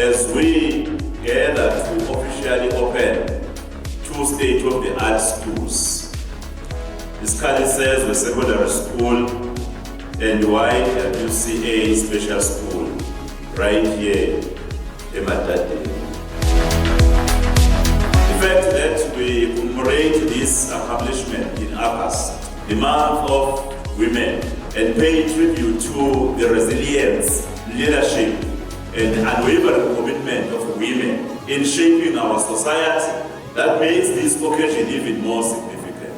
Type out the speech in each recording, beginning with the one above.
as we gather to officially open 2 state-of-the-art schools, Isikali Sezwe Secondary School and YWCA Special School, right here in Matadeni. The fact that we commemorate this accomplishment in August, the month of women, and pay tribute to the resilience, leadership, and unwavering commitment of women in shaping our society, that makes this occasion even more significant.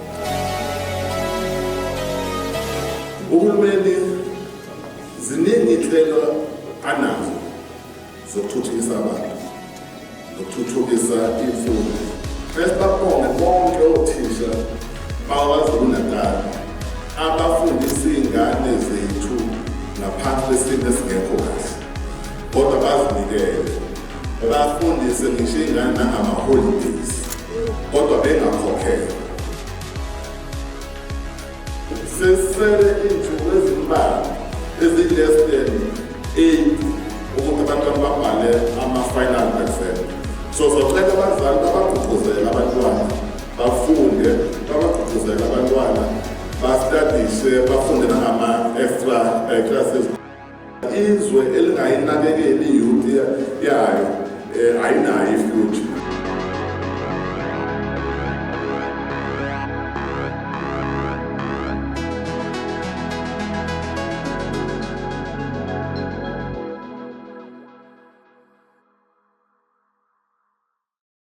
Uhulumeni ziningi inhlelo anazo zokuthuthukisa abantu, zokuthuthukisa imfundo. Bese babonge bonke othisha bakwaZulu-Natal abafundisa iy'ngane zethu ngaphansi kwesimo esingekho kahle, kodwa bazinikele. Bafundise ngisho iy'ngane nangama-holidays, kodwa bengakhokhela. Sesisele iy'nsuku ezimbalwa eziyi-less than 8 ukuthi abantwana babhale ama-final exam. So socela abazali babagqugquzele abantwana bafunde, babagqugquzele abantwana bastudishe, bafunde nangama-extra classes. Izwe elingayinakekeli i-youth yayo ayinayo i-future.